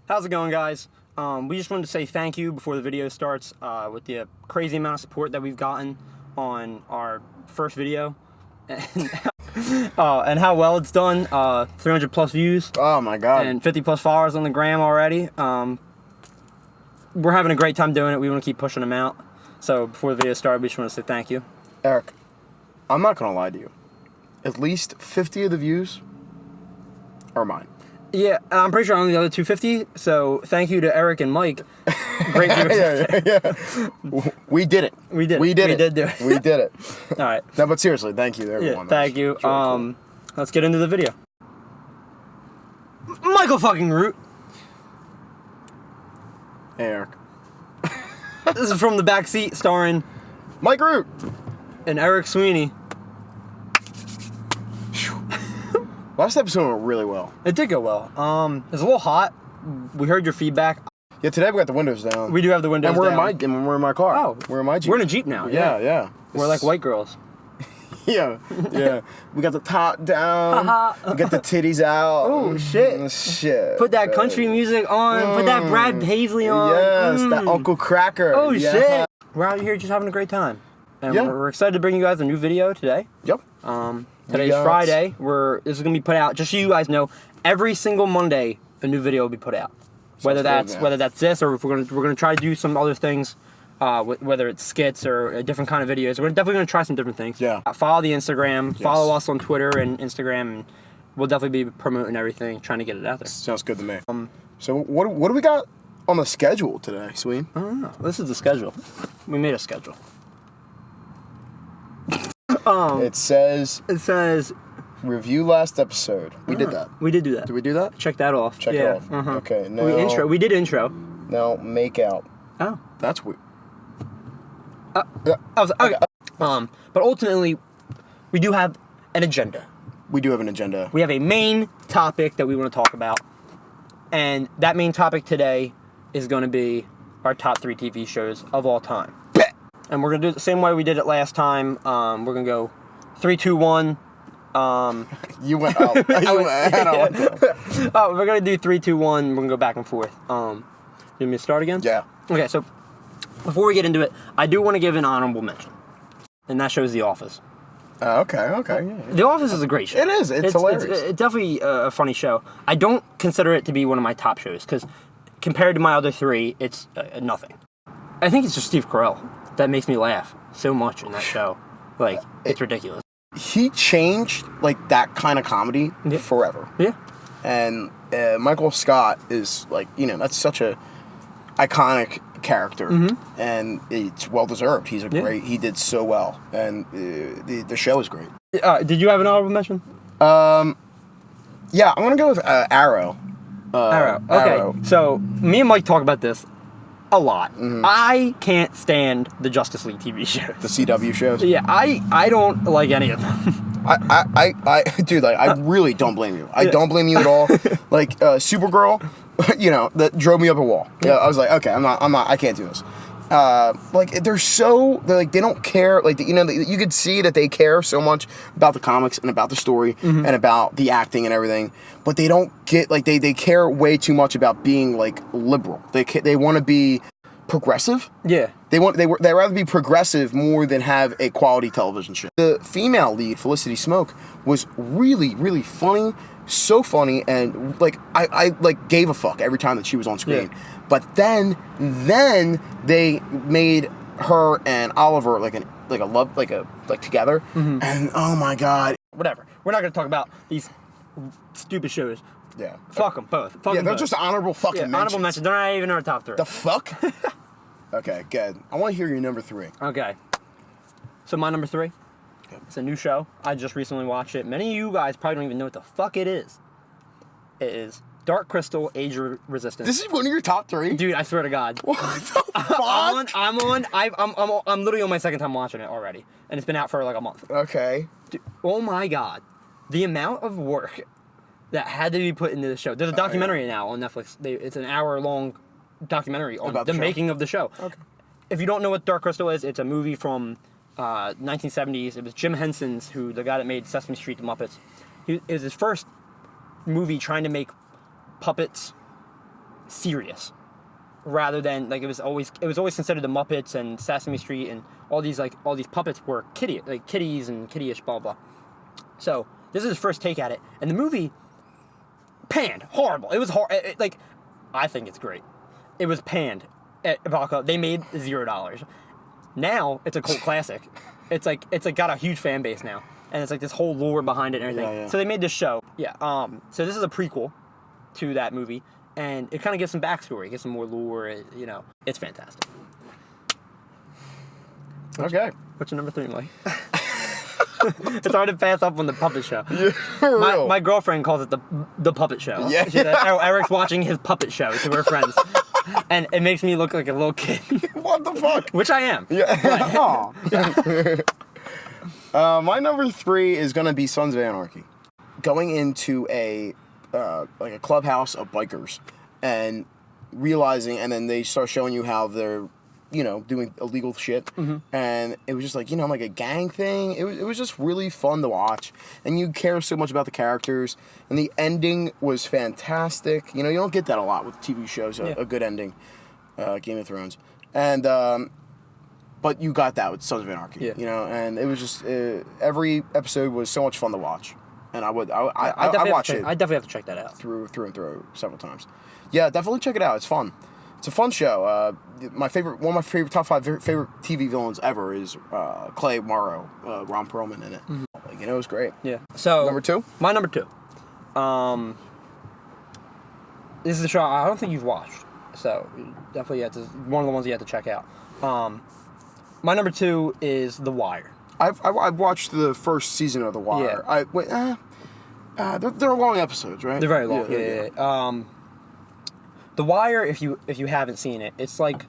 How's it going, guys? We just wanted to say thank you before the video starts with the crazy amount of support that we've gotten on our first video and how well it's done. 300 plus views. Oh my god. And 50 plus followers on the gram already. We're having a great time doing it. We want to keep pushing them out. So before the video started, we just want to say thank you. Eric, I'm not going to lie to you. At least 50 of the views are mine. Yeah, I'm pretty sure only the other 250. So thank you to Eric and Mike. Great viewers. yeah. We did it. We did. We did it. Did do it. We did it. All right. No, but seriously, thank you to everyone. Yeah, thank you. Really cool. Let's get into the video. Michael fucking Root. Hey, Eric. This is from the Backseat, starring Mike Root and Eric Sweeney. Last episode went really well. It did go well. It's a little hot. We heard your feedback. Yeah, today we got the windows down. We do have the windows and we're down. we're in my car. Oh, we're in my Jeep. We're in a Jeep now. Yeah. We're like white girls. Yeah. We got the top down. We got the titties out. Oh shit! Shit. Put that country music on. Put that Brad Paisley on. Yes, that Uncle Cracker. Oh yeah. shit! We're out here just having a great time, and we're excited to bring you guys a new video today. Yep. Today's Friday. This is gonna be put out. Just so you guys know, every single Monday a new video will be put out. Whether that's this or if we're gonna try to do some other things. Whether it's skits or a different kind of videos, we're definitely gonna try some different things. Yeah. Follow the Instagram. Yes. Follow us on Twitter and Instagram, and we'll definitely be promoting everything, trying to get it out there. Sounds good to me. So what do we got on the schedule today, Sween? I don't know. This is the schedule. We made a schedule. It says review last episode. We did that. We did do that. Did we do that? Check that off. Check it off. Okay. Now We did intro. Now make out. Oh. That's weird. Okay. But ultimately, we do have an agenda. We do have an agenda. We have a main topic that we want to talk about, and that main topic today is going to be our top 3 TV shows of all time. Bet. And we're going to do it the same way we did it last time. We're going to go 3, 2, 1. You went up. We're going to do 3, 2, 1. We're going to go back and forth. You want me to start again? Yeah. Okay, so before we get into it, I do want to give an honorable mention, and that show is The Office. Okay. Yeah. The Office is a great show. It is. It's hilarious. It's definitely a funny show. I don't consider it to be one of my top shows because compared to my other 3, it's nothing. I think it's just Steve Carell that makes me laugh so much in that show. Like, it's ridiculous. He changed like that kind of comedy forever. Yeah. And Michael Scott is like, that's such a iconic character, and it's well deserved. He's a great. He did so well, and the show is great. Did you have an honorable mention? Yeah, I'm gonna go with Arrow. Arrow. Okay. Arrow. So me and Mike talk about this a lot. I can't stand the Justice League TV shows. The CW shows. Yeah, I don't like any of them. Dude, like I really don't blame you. I don't blame you at all. Like Supergirl. That drove me up a wall. Yeah, I was like, okay, I can't do this. Like they don't care. Like you could see that they care so much about the comics and about the story and about the acting and everything, but they don't get like they care way too much about being like liberal. They want to be progressive. Yeah. They rather be progressive more than have a quality television show. The female lead, Felicity Smoke, was really, really funny. So funny, and like I like gave a fuck every time that she was on screen. Yeah. But then they made her and Oliver like together, and oh my god. Whatever. We're not gonna talk about these stupid shows. Yeah. Fuck them both. Fuck they're both. just honorable fucking mentions. Honorable mentions. They're not even in our top 3. The fuck? Okay, good. I want to hear your number 3. Okay. So my number 3. It's a new show. I just recently watched it. Many of you guys probably don't even know what the fuck it is. It is Dark Crystal: Age of Resistance. This is one of your top 3? Dude, I swear to God. What the fuck? I'm literally on my second time watching it already. And it's been out for like a month. Okay. Dude, oh my God. The amount of work that had to be put into the show. There's a documentary now on Netflix. It's an hour-long documentary on the making of the show. Okay. If you don't know what Dark Crystal is, it's a movie from 1970s. It was Jim Henson's, the guy that made Sesame Street, The Muppets. It was his first movie trying to make puppets serious, rather than like it was always considered the Muppets and Sesame Street and all these puppets were kitties and kittyish, blah blah. So this is his first take at it, and the movie panned horrible. It was like, I think it's great. It was panned at box office. They made $0. Now it's a cult classic. It's like got a huge fan base now, and it's like this whole lore behind it and everything. Yeah. So they made this show. Yeah. So this is a prequel to that movie, and it kind of gives some backstory, gives some more lore. You know, it's fantastic. Okay. What's your number 3, Mike? It's hard to pass up on the puppet show. Yeah, my girlfriend calls it the puppet show. Yeah. She said, Eric's watching his puppet show to her friends, and it makes me look like a little kid. What the fuck? Which I am. Yeah. My number 3 is gonna be Sons of Anarchy. Going into a clubhouse of bikers and realizing, and then they start showing you how they're, you know, doing illegal shit. Mm-hmm. And it was just like, you know, like a gang thing. It was just really fun to watch. And you care so much about the characters. And the ending was fantastic. You know, you don't get that a lot with TV shows, a good ending. Game of Thrones. And, but you got that with Sons of Anarchy. Yeah. You know, and it was just, every episode was so much fun to watch. And I watch it. I definitely have to check that out. Through and through several times. Yeah, definitely check it out. It's fun. It's a fun show. One of my favorite top 5 favorite TV villains ever is Clay Morrow, Ron Perlman in it. Mm-hmm. Like, you know, it was great. Yeah. So number 2. My number 2. This is a show I don't think you've watched, so definitely one of the ones you have to check out. My number 2 is The Wire. I've watched the first season of The Wire. Yeah. They're long episodes, right? They're very long. Yeah. The Wire, if you haven't seen it, it's like,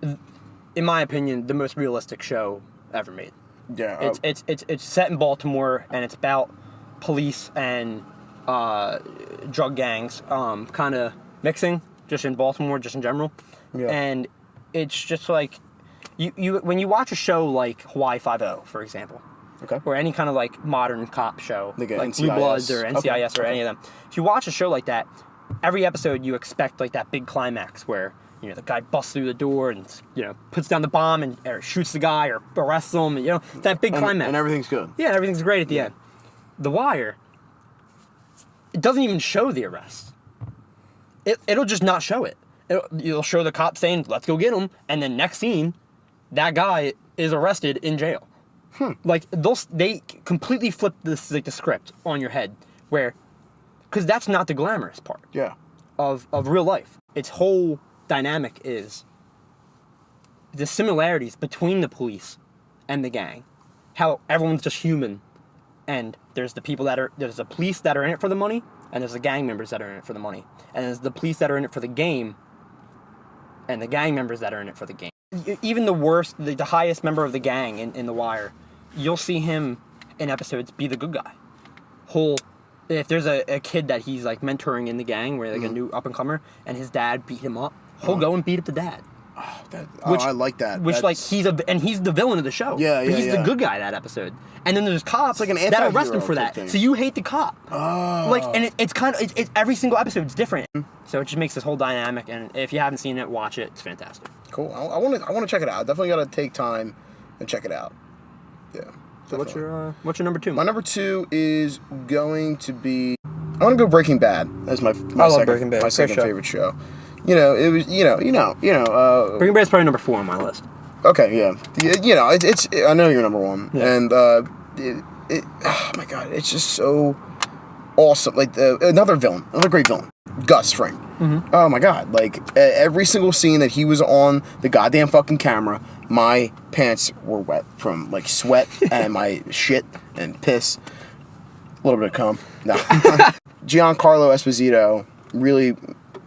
in my opinion, the most realistic show ever made. Yeah. It's set in Baltimore, and it's about police and drug gangs kind of mixing, just in Baltimore, just in general. Yeah. And it's just like, you when you watch a show like Hawaii Five-0, for example, okay, or any kind of like modern cop show, like NCIS. Blue Bloods or NCIS or any of them, if you watch a show like that, every episode you expect like that big climax where, you know, the guy busts through the door and, you know, puts down the bomb and or shoots the guy or arrests him, and, you know, that big climax. And everything's good. Yeah, everything's great at the end. The Wire, it doesn't even show the arrest. It'll just not show it. You'll show the cop saying, "Let's go get him," and then next scene, that guy is arrested in jail. Like, they completely flip this, like, the script on your head, where, because that's not the glamorous part. Yeah. Of real life. Its whole dynamic is the similarities between the police and the gang. How everyone's just human, and there's the police that are in it for the money, and there's the gang members that are in it for the money, and there's the police that are in it for the game, and the gang members that are in it for the game. Even the worst, the highest member of the gang in The Wire, you'll see him in episodes be the good guy. If there's a kid that he's like mentoring in the gang, where like a new up and comer, and his dad beat him up, he'll go and beat up the dad. I like that. Which he's the villain of the show. Yeah, but he's the good guy that episode. And then there's cops like that arrest him for that. Thing. So you hate the cop. Oh. Like, and it's kind of it's every single episode's different. So it just makes this whole dynamic. And if you haven't seen it, watch it. It's fantastic. Cool. I want to check it out. Definitely got to take time and check it out. Yeah. So what's your number 2? My number 2 is going to be, I want to go Breaking Bad as my second favorite show. You know, it was Breaking Bad's probably number 4 on my list. Okay, yeah. You know, it's I know you're number 1, yeah. And oh my god, it's just so awesome. Like another great villain, Gus Fring. Mm-hmm. Oh my god, like every single scene that he was on the goddamn fucking camera, my pants were wet from like sweat and my shit and piss, a little bit of cum. No, Giancarlo Esposito really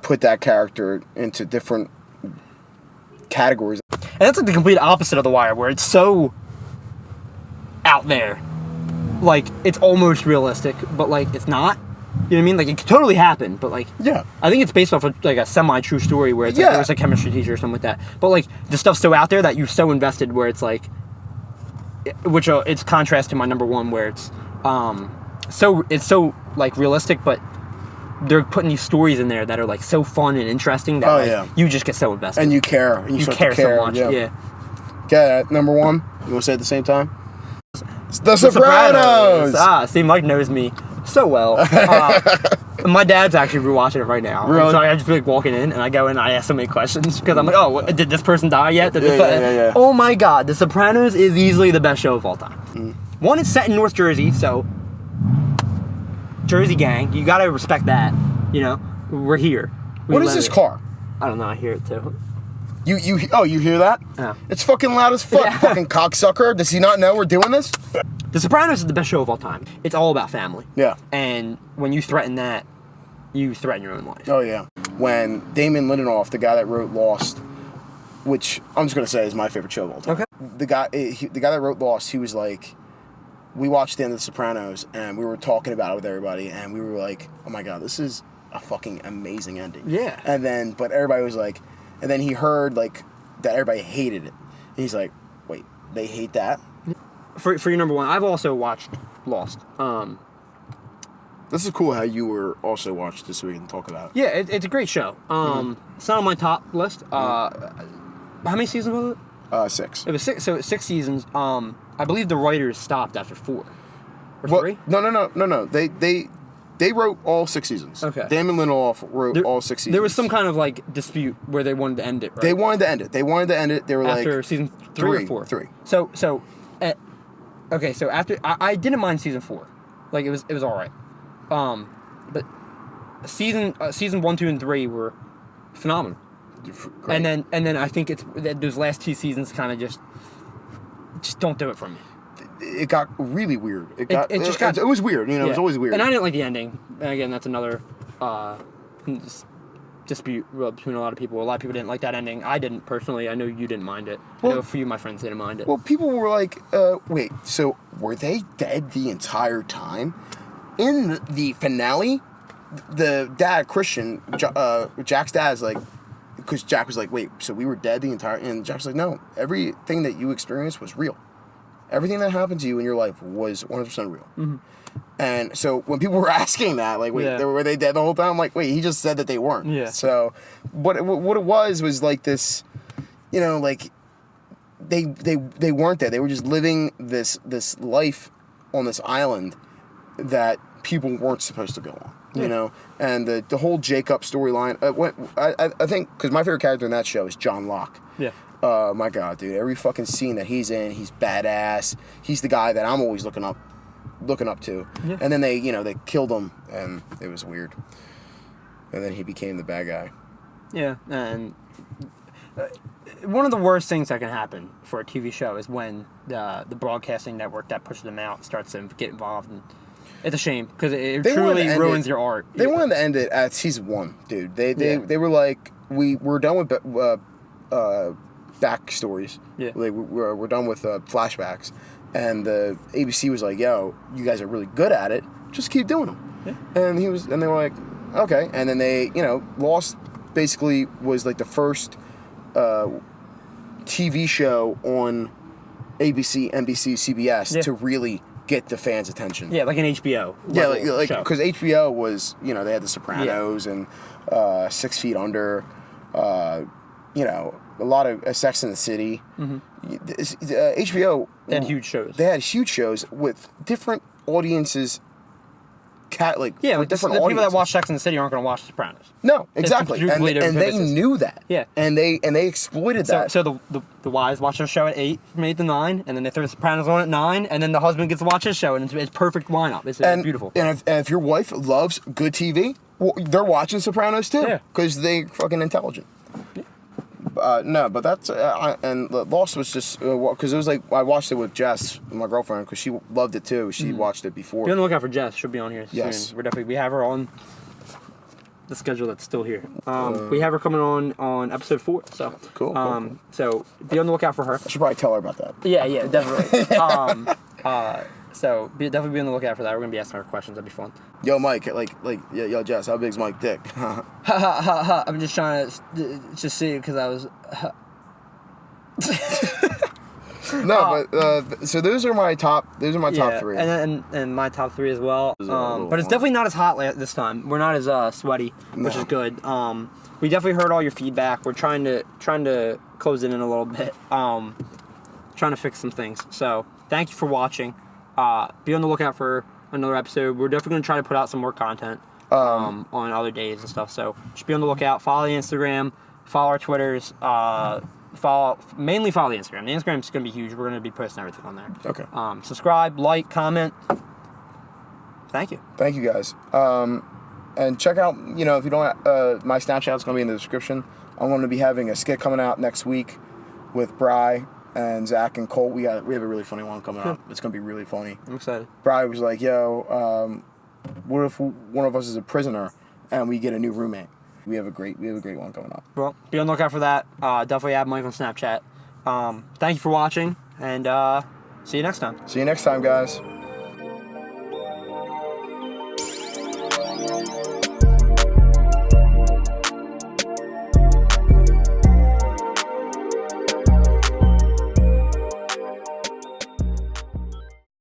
put that character into different categories. And that's like the complete opposite of The Wire, where it's so out there. Like, it's almost realistic, but like it's not. You know what I mean? Like, it could totally happen, but like, yeah. I think it's based off of like a semi-true story where it's like there's a chemistry teacher or something like that. But like, the stuff's so out there that you're so invested, where it's like, it's contrast to my number 1, where it's so like realistic, but they're putting these stories in there that are like so fun and interesting that you just get so invested. And you care. And you care so much. Yeah. Okay, number one. You want to say it at the same time? The Sopranos. See, Mike knows me so well. My dad's actually rewatching it right now. Really? So I just be like walking in, and I go in and I ask so many questions because I'm like, oh, did this person die yet? Yeah. Oh my God, The Sopranos is easily the best show of all time. One, it's set in North Jersey, so Jersey gang, you gotta respect that. You know, we're here. What is this car? I don't know. I hear it too. You hear that? Yeah. It's fucking loud as fuck, fucking cocksucker. Does he not know we're doing this? The Sopranos is the best show of all time. It's all about family. Yeah. And when you threaten that, you threaten your own life. Oh, yeah. When Damon Lindelof, the guy that wrote Lost, which I'm just going to say is my favorite show of all time. Okay. The guy that wrote Lost, he was like, we watched the end of The Sopranos, and we were talking about it with everybody, and we were like, oh my God, this is a fucking amazing ending. Yeah. And then, but everybody was like, and then he heard, like, that everybody hated it. And he's like, wait, they hate that? For your number one, I've also watched Lost. This is cool how you were also watched this so we can talk about it. Yeah, it's a great show. It's not on my top list. How many seasons was it? 6. It was 6. So it's 6 seasons. I believe the writers stopped after 4 or 3. No. They wrote all 6 seasons. Okay. Damon Lindelof wrote all 6 seasons. There was some kind of like dispute where they wanted to end it. Right? They wanted to end it. They were after like season 3 or 4. 3. Okay. So after I didn't mind season 4, like it was all right. But season 1, 2, and 3 were phenomenal. Great. And then I think it's those last 2 seasons kind of just don't do it for me. It got really weird. It was weird. You know, yeah. It was always weird. And I didn't like the ending. And again, that's another dispute between a lot of people. A lot of people didn't like that ending. I didn't personally. I know you didn't mind it. I know a few of my friends didn't mind it. Well, people were like, wait, so were they dead the entire time? In the finale, the dad, Christian, Jack's dad is like, because Jack was like, wait, so we were dead the entire... And Jack's like, no, everything that you experienced was real. Everything that happened to you in your life was 100% real. Mm-hmm. And so when people were asking that, like, wait, were they dead the whole time? I'm like, wait, he just said that they weren't. Yeah. So what it was like this, you know, like, they weren't dead. They were just living this life on this island that people weren't supposed to go on. You know, and the whole Jacob storyline. I think because my favorite character in that show is John Locke. Yeah. My God, dude! Every fucking scene that he's in, he's badass. He's the guy that I'm always looking up to. Yeah. And then they killed him, and it was weird. And then he became the bad guy. Yeah, and one of the worst things that can happen for a TV show is when the broadcasting network that pushes them out starts to get involved and. It's a shame because it truly ruins your art. They wanted to end it at season 1, dude. They were like, we're done with back stories. Yeah. Like we're done with flashbacks, and the ABC was like, yo, you guys are really good at it. Just keep doing them. Yeah. And they were like, okay. And then they, Lost basically was like the first TV show on ABC, NBC, CBS to really get the fans' attention. Yeah, like an HBO. Yeah, like because HBO was, they had The Sopranos and 6 Feet Under, a lot of Sex and the City. Mm-hmm. HBO. They had huge shows. They had huge shows with different audiences. The people that watch Sex and the City aren't going to watch The Sopranos. No, exactly, and they knew that. Yeah, and they exploited that. So the wives watch their show at 8 from 8 to 9, and then they throw The Sopranos on at 9, and then the husband gets to watch his show, and it's perfect lineup. It's beautiful. And if your wife loves good TV, well, they're watching Sopranos too, because they're fucking intelligent. Yeah. No, but that's and Lost was just because it was like I watched it with Jess, my girlfriend, because she loved it too. She watched it before. Be on the lookout for Jess. She'll be on here soon. Yes. We have her on the schedule that's still here. We have her coming on episode 4. So cool. So be on the lookout for her. I should probably tell her about that. Yeah, definitely. So definitely be on the lookout for that. We're gonna be asking her questions. That'd be fun. Yo, Mike, yo, Jess, how big's Mike dick? I'm just trying to just see it because I was. No, but so those are my top. Those are my top three. And my top three as well. But it's definitely not as hot this time. We're not as sweaty, which is good. We definitely heard all your feedback. We're trying to close it in a little bit. Trying to fix some things. So thank you for watching. Be on the lookout for another episode. We're definitely gonna try to put out some more content on other days and stuff. So just be on the lookout. Follow the Instagram. Follow our Twitters. Mainly follow the Instagram. The Instagram's gonna be huge. We're gonna be posting everything on there. Okay. Subscribe, like, comment. Thank you. Thank you guys. And check out, if you don't, my Snapchat's gonna be in the description. I'm gonna be having a skit coming out next week with Bri and Zach and Colt. We have a really funny one coming up. It's gonna be really funny. I'm excited. Bri was like, "Yo, what if one of us is a prisoner and we get a new roommate?" We have a great one coming up. Well, be on the lookout for that. Definitely add Mike on Snapchat. Thank you for watching, and see you next time. See you next time, guys.